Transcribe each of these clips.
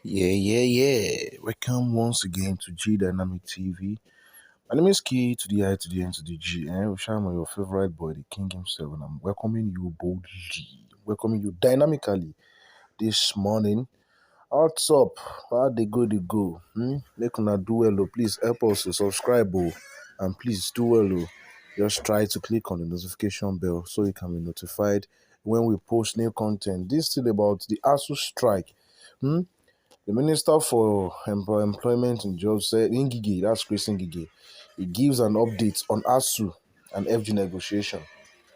Yeah. Welcome once again to G Dynamic TV. My name is Key to the I to the N to the G. And I'm your favorite boy, the King himself, and I'm welcoming you boldly, welcoming you dynamically this morning. What's up? How they go? Make una do well, oh. Please help us to subscribe, oh. And please do well, oh. Just try to click on the notification bell so you can be notified when we post new content. This is still about the ASUU strike. The Minister for Employment and Jobs said, Ngige, that's Chris Ngige, he gives an update on ASUU and FG negotiation.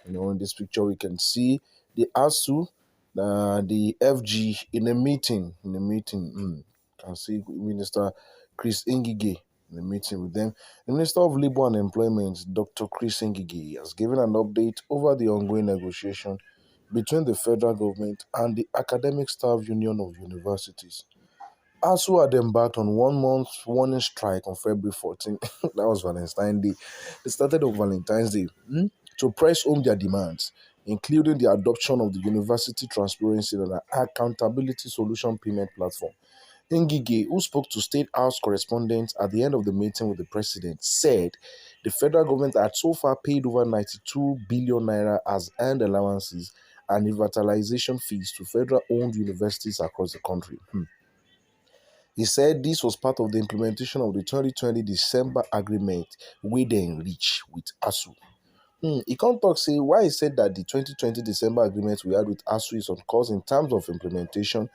In this picture, we can see the ASUU, the FG in a meeting. Can see Minister Chris Ngige in a meeting with them. The Minister of Labour and Employment, Dr. Chris Ngige, has given an update over the ongoing negotiation between the federal government and the Academic Staff Union of Universities. ASUU had embarked on 1 month warning strike on February 14th. That was Valentine's Day. They started on Valentine's Day to press home their demands, including the adoption of the University Transparency and Accountability Solution Payment Platform. Ngige, who spoke to State House correspondents at the end of the meeting with the president, said the federal government had so far paid over 92 billion naira as earned allowances and revitalization fees to federal-owned universities across the country. He said this was part of the implementation of the 2020 December agreement we then reached with ASUU. He can't talk say why he said that the 2020 December agreement we had with ASUU is on course in terms of implementation.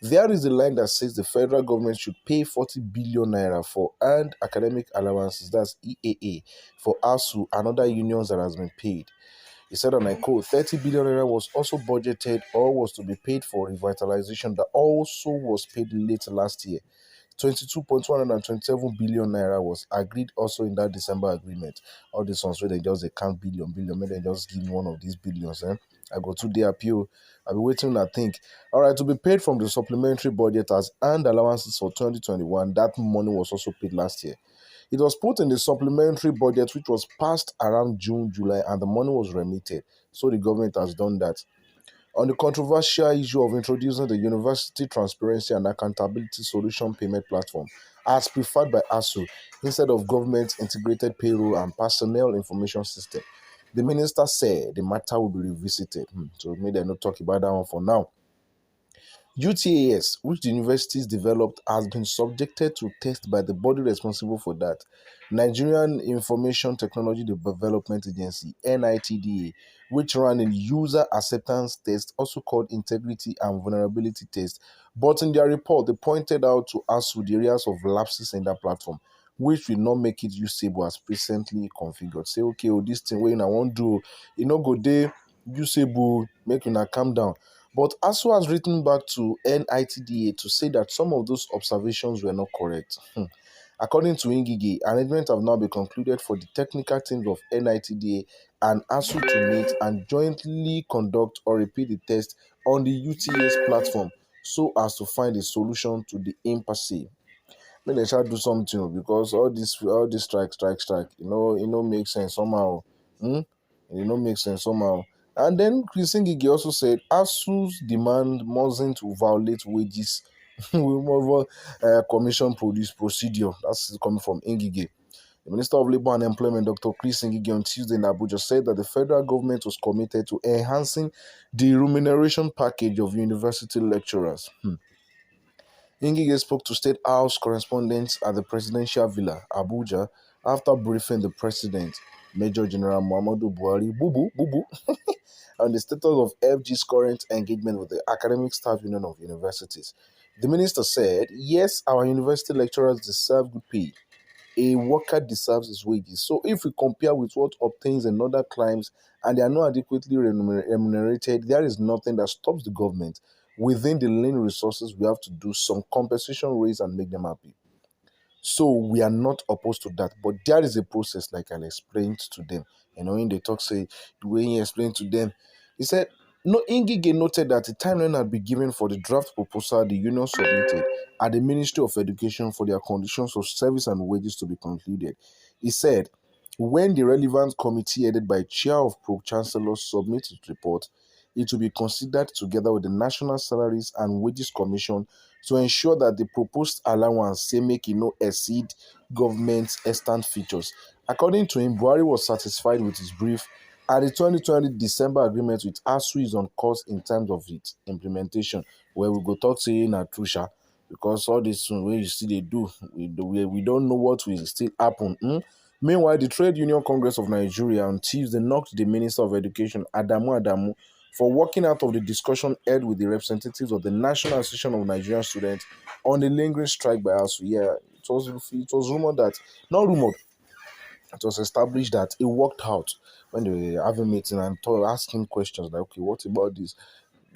There is a line that says the federal government should pay 40 billion naira for earned academic allowances, that's EAA, for ASUU and other unions that has been paid. He said, and I quote, 30 billion naira was also budgeted or was to be paid for revitalization that also was paid late last year. 22.127 billion naira was agreed also in that December agreement. All these ones where they just they count billion, maybe they just give me one of these billions. I go to the appeal. I'll be waiting, I think. All right, to be paid from the supplementary budget as earned allowances for 2021, that money was also paid last year. It was put in the supplementary budget, which was passed around June, July, and the money was remitted. So the government has done that. On the controversial issue of introducing the University Transparency and Accountability Solution Payment Platform, as preferred by ASUU, instead of government integrated payroll and personnel information system, the minister said the matter will be revisited. So maybe I not talk about that one for now. UTAS, which the universities developed, has been subjected to test by the body responsible for that, Nigerian Information Technology Development Agency, NITDA, which ran a user acceptance test, also called integrity and vulnerability test. But in their report, they pointed out to ASUU the areas of lapses in that platform, which will not make it usable as presently configured. Say, okay, this thing wey I want to do, go there, usable, make una calm down. But ASUU has written back to NITDA to say that some of those observations were not correct. According to Ngige, arrangements have now been concluded for the technical teams of NITDA and ASUU to meet and jointly conduct or repeat the test on the UTS platform so as to find a solution to the impasse. Make they shall do something because all this strike. It makes sense somehow. It don't make sense somehow. And then Chris Ngige also said ASUU's demand mustn't violate wages with commission produce procedure. That's coming from Ngige. The Minister of Labour and Employment, Dr. Chris Ngige, on Tuesday in Abuja said that the federal government was committed to enhancing the remuneration package of university lecturers. Ngige spoke to State House correspondents at the Presidential Villa, Abuja, after briefing the President, Major General Muhammadu Buhari, on the status of FG's current engagement with the Academic Staff Union of Universities. The minister said, yes, our university lecturers deserve good pay. A worker deserves his wages. So if we compare with what obtains in other climes and they are not adequately remunerated, there is nothing that stops the government within the lean resources. We have to do some compensation raise and make them happy. So we are not opposed to that, but there is a process, like I explained to them. In the talk, say the way he explained to them, he said, no, Ngige noted that the timeline had been given for the draft proposal the union submitted at the Ministry of Education for their conditions of service and wages to be concluded. He said, when the relevant committee headed by Chair of Pro-Chancellor submits its report, It will be considered together with the National Salaries and Wages Commission to ensure that the proposed allowance say make e no exceed government's extant features. According to him, Buhari was satisfied with his brief, and the 2020 December agreement with ASUU is on course in terms of its implementation. Where we go talk to you na true sha, because all this wey you see they do, we don't know what will still happen. Meanwhile, the Trade Union Congress of Nigeria on Tuesday knocked the Minister of Education, Adamu, for walking out of the discussion held with the representatives of the National Association of Nigerian Students on the lingering strike by ASUU. Yeah, it was rumored that, not rumored, it was established that it worked out when they were having meeting and asking questions like, okay, what about this?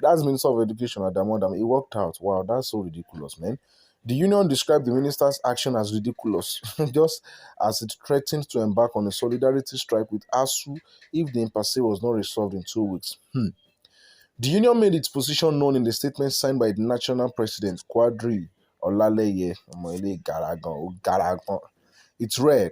That's Minister of Education, Adamu. It worked out. Wow, that's so ridiculous, man. The union described the minister's action as ridiculous, just as it threatened to embark on a solidarity strike with ASUU if the impasse was not resolved in 2 weeks. The union made its position known in the statement signed by the national president, Quadri Olaleye. It read,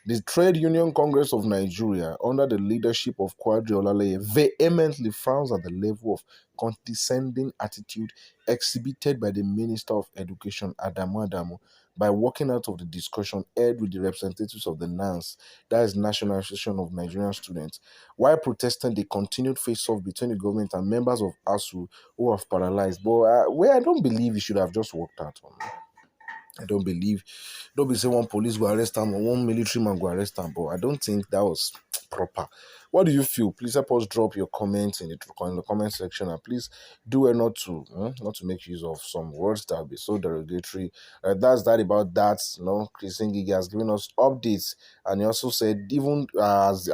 the Trade Union Congress of Nigeria, under the leadership of Quadri Olaleye, vehemently frowns at the level of condescending attitude exhibited by the Minister of Education, Adamu, by walking out of the discussion held with the representatives of the NANS, that is National Association of Nigerian Students, while protesting the continued face-off between the government and members of ASUU who have paralyzed. But where I don't believe it should have just worked out. I don't believe. Don't be say one police go arrest him or one military man go arrest him, but I don't think that was proper. What do you feel? Please help us drop your comments in the comment section, and please do well not to make use of some words that will be so derogatory. That's that about that. Chris Ngige has given us updates, and he also said even as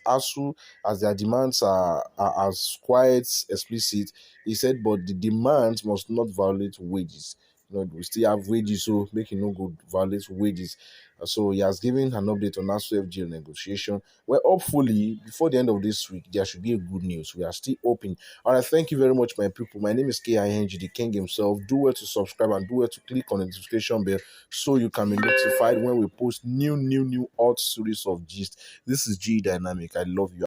ASUU, as their demands are as quite explicit, he said, but the demands must not violate wages. We still have wages, so making no good violate wages. So he has given an update on ASUU FG negotiation. Well, hopefully before the end of this week there should be a good news. We are still hoping. All right, thank you very much, my people. My name is Ngige, the King himself. Do well to subscribe and do well to click on the notification bell so you can be notified when we post new hot series of gist. This is G Dynamic. I love you.